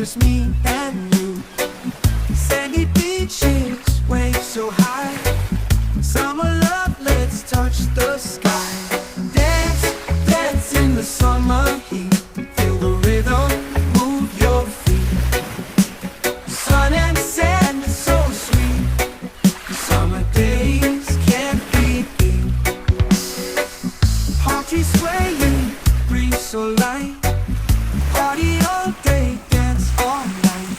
just me and you. Sandy beaches, waves so high. Summer love, let's touch the sky. Dance, dance in the summer heat. Feel the rhythm, move your feet. Sun and sand is so sweet. Summer days can't be beat. Party swaying, breeze so light. Party all day, dance all night.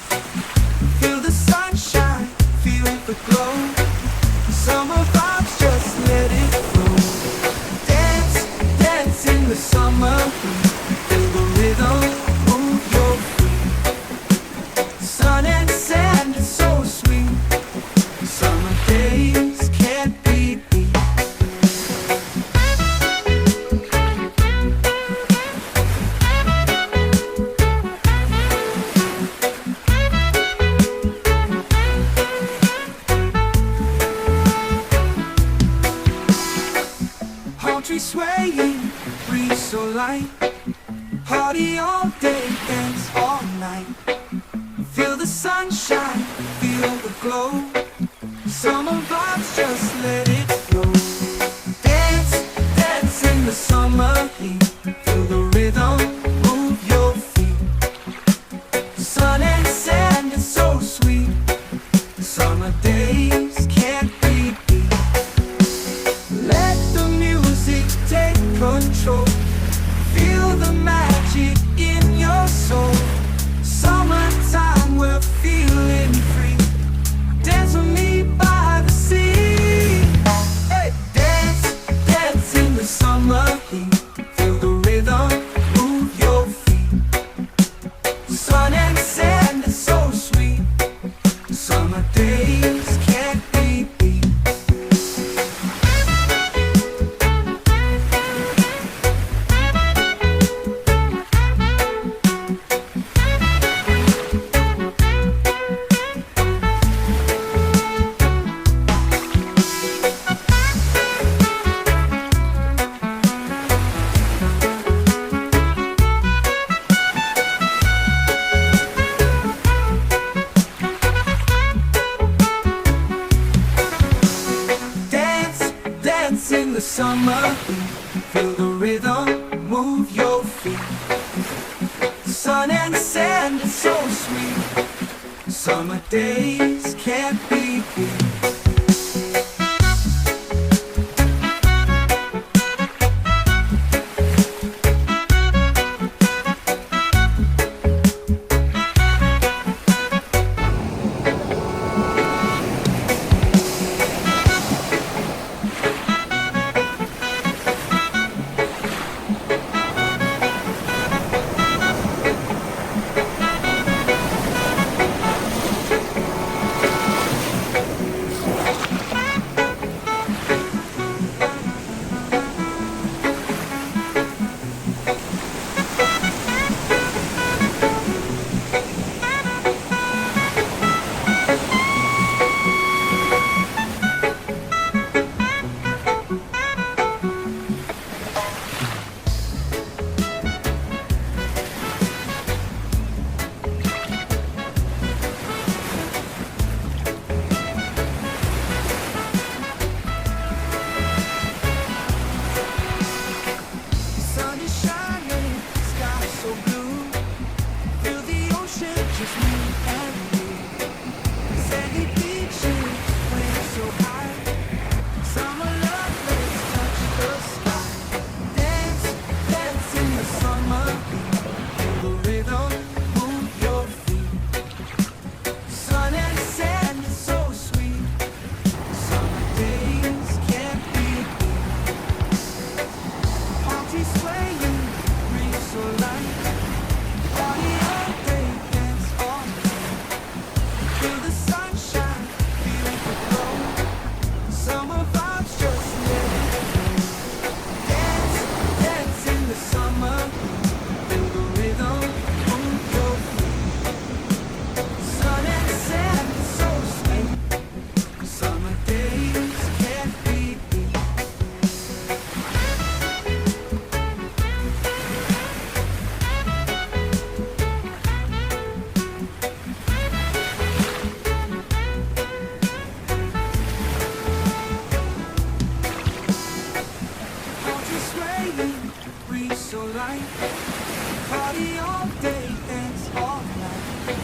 Feel the sunshine, feel the glow. Summer vibes, just let it flow. Dance, dance in the summer heat. Feel the rhythm, move your feet. Sun and sand is so sweet. Summer days can't be beat. Tree swaying, breeze so light. Party all day, dance all night. Feel the sunshine, feel the glow. Summer vibes, just let it flow. Dance, dance in the summer heat. Feel the rhythm, move your feet. Sun and sand is so sweet. Summer days can't be beat. Let the music take control. Feel the magic in your soul. Summertime, we're feeling free. Dance with me by the sea. Hey, dance, dance in the summer heat. Feel the rhythm, move your feet. Sun and sand is so sweet. Summer days can't be beat. Dance in the summer heat. Feel the rhythm, move your feet. Sun and sand is so sweet. Summer days can't be beat. swaying, breeze so light. Party all day, dance all night.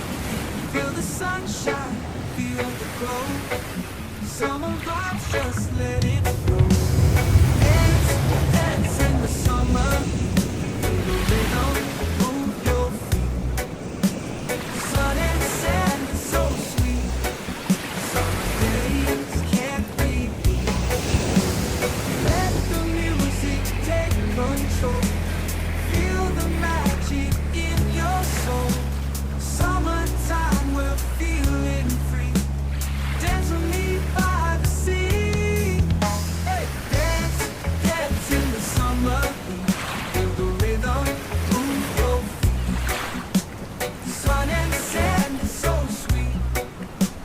Feel the sunshine, feel the glow. Summer vibes, just let it flow. Dance, dance in the summer. Feel the rhythm, move your feet. Sun and sand is so sweet. Summer days can't be beat. Let the music take control. Feel the magic in your soul. Summertime, we're feeling free. Dance with me by the sea. Hey, dance, dance in the summer heat. Feel the rhythm, move your feet. Sun and sand is so sweet.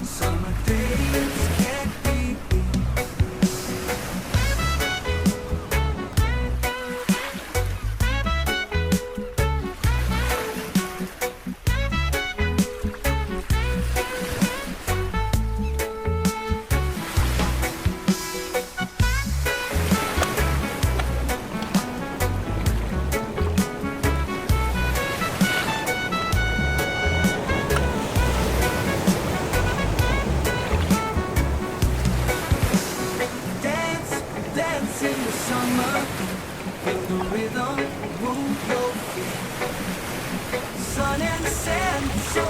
Summer days can't be beat. Dance, dance in the summer. Feel the rhythm, move your feet. Sun and sand, so